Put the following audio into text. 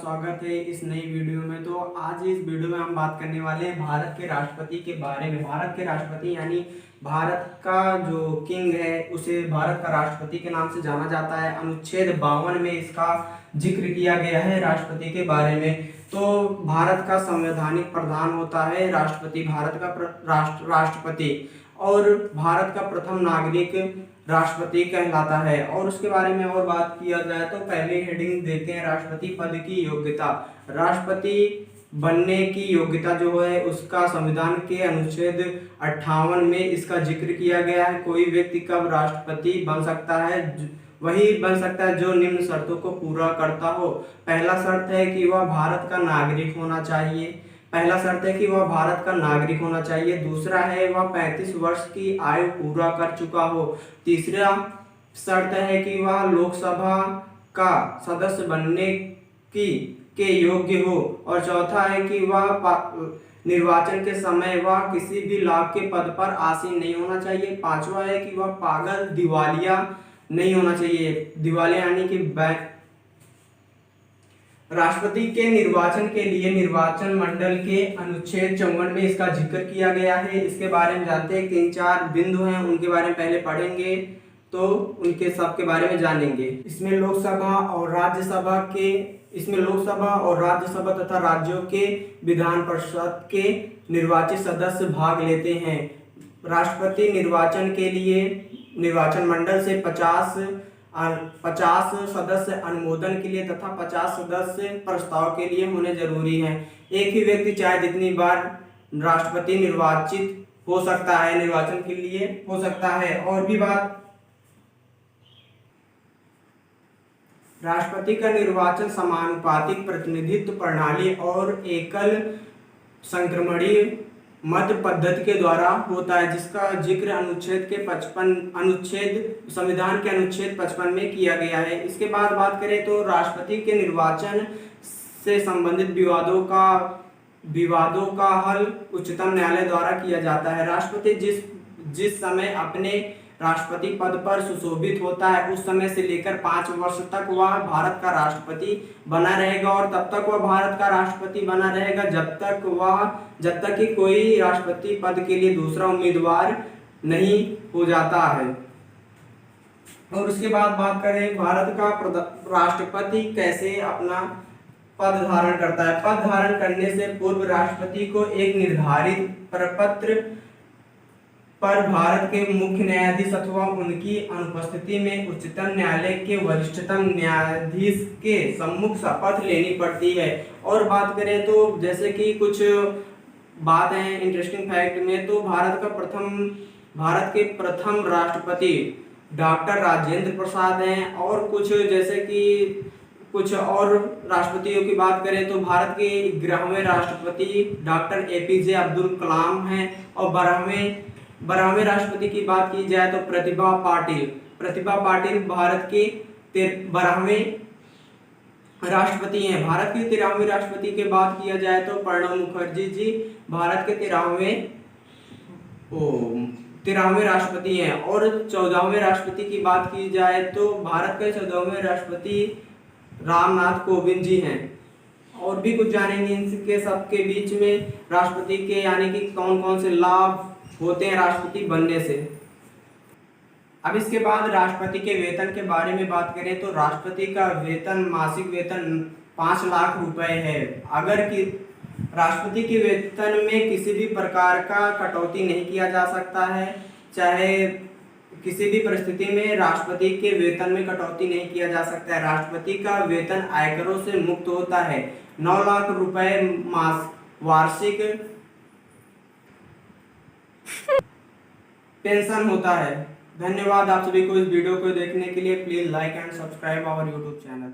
स्वागत है इस नई वीडियो में। तो आज इस वीडियो में हम बात करने वाले हैं भारत के राष्ट्रपति के बारे में। भारत के राष्ट्रपति यानी भारत का जो किंग है उसे भारत का राष्ट्रपति के नाम से जाना जाता है। अनुच्छेद 52 में इसका जिक्र किया गया है राष्ट्रपति के बारे में। तो भारत का संवैधानिक प्रधान होता है राष्ट्रपति, भारत का राष्ट्रपति, और भारत का प्रथम नागरिक राष्ट्रपति कहलाता है। और उसके बारे में और बात किया जाए तो पहले हेडिंग देखते हैं राष्ट्रपति पद की योग्यता। राष्ट्रपति बनने की योग्यता जो है उसका संविधान के अनुच्छेद 58 में इसका जिक्र किया गया है। कोई व्यक्ति कब राष्ट्रपति बन सकता है? वही बन सकता है जो निम्न शर्तों को पूरा करता हो। पहला शर्त है कि वह भारत का नागरिक होना चाहिए। पहला शर्त है कि वह भारत का नागरिक होना चाहिए। दूसरा है वह 35 वर्ष की आयु पूरा कर चुका हो। तीसरा शर्त है कि वह लोकसभा का सदस्य बनने के योग्य हो। और चौथा है कि वह निर्वाचन के समय वह किसी भी लाभ के पद पर आसीन नहीं होना चाहिए। पांचवा है कि वह पागल, दिवालिया नहीं होना चाहिए। दिवालिया यानी कि बैंक। राष्ट्रपति के निर्वाचन के लिए निर्वाचन मंडल के अनुच्छेद 54 में इसका जिक्र किया गया है। इसके बारे में जानते हैं, 3-4 बिंदु हैं, उनके बारे में पहले पढ़ेंगे तो उनके सब के बारे में जानेंगे। इसमें लोकसभा और राज्यसभा तथा राज्यों के विधान परिषद के निर्वाचित सदस्य भाग लेते हैं। राष्ट्रपति निर्वाचन के लिए निर्वाचन मंडल से 50 सदस्य अनुमोदन के लिए तथा 50 सदस्य प्रस्ताव के लिए होने जरूरी हैं। एक ही व्यक्ति चाहे जितनी बार राष्ट्रपति निर्वाचित हो सकता है, निर्वाचन के लिए हो सकता है। और भी बात, राष्ट्रपति का निर्वाचन समानुपातिक प्रतिनिधित्व प्रणाली और एकल संक्रमणीय मत पद्धति के द्वारा होता है, जिसका जिक्र संविधान के अनुच्छेद 55 में किया गया है। इसके बाद बात करें तो राष्ट्रपति के निर्वाचन से संबंधित विवादों का हल उच्चतम न्यायालय द्वारा किया जाता है। राष्ट्रपति जिस समय अपने राष्ट्रपति पद पर सुशोभित होता है उस समय से लेकर 5 वर्ष तक वह भारत का राष्ट्रपति बना रहेगा। और तब तक वह भारत का राष्ट्रपति बना रहेगा जब तक कि कोई राष्ट्रपति पद के लिए दूसरा उम्मीदवार नहीं हो जाता है। और उसके बाद बात करें भारत का राष्ट्रपति कैसे अपना पद धारण करता है। पद धारण करने से पूर्व राष्ट्रपति को एक निर्धारित प्रपत्र पर भारत के मुख्य न्यायाधीश अथवा उनकी अनुपस्थिति में उच्चतम न्यायालय के वरिष्ठतम न्यायाधीश के सम्मुख शपथ लेनी पड़ती है। और बात करें तो जैसे कि कुछ बात है इंटरेस्टिंग फैक्ट में, तो भारत के प्रथम राष्ट्रपति डॉक्टर राजेंद्र प्रसाद हैं। और कुछ और राष्ट्रपतियों की बात करें तो भारत के 11वें राष्ट्रपति डॉक्टर APJ अब्दुल कलाम हैं। और 12वें राष्ट्रपति की बात की जाए तो प्रतिभा पाटिल भारत के 12वें राष्ट्रपति हैं। भारत के 13वें राष्ट्रपति की बात किया जाए तो प्रणब मुखर्जी जी भारत के 13वें राष्ट्रपति हैं। और 14वें राष्ट्रपति की बात की जाए तो भारत के 14वें राष्ट्रपति रामनाथ कोविंद जी हैं। और भी कुछ जानेंगे इनके सबके बीच में राष्ट्रपति के यानी कि कौन कौन से लाभ होते हैं राष्ट्रपति बनने से। अब इसके बाद राष्ट्रपति के वेतन के बारे में बात करें तो राष्ट्रपति का मासिक वेतन 5 लाख रुपए है। अगर कि राष्ट्रपति के वेतन में किसी भी प्रकार का कटौती नहीं किया जा सकता है, चाहे किसी भी परिस्थिति में राष्ट्रपति के वेतन में कटौती नहीं किया जा सकता है। राष्ट्रपति का वेतन आयकरों से मुक्त होता है। 9 लाख रुपए वार्षिक पेंशन होता है। धन्यवाद आप सभी को इस वीडियो को देखने के लिए। Please like and subscribe our YouTube channel.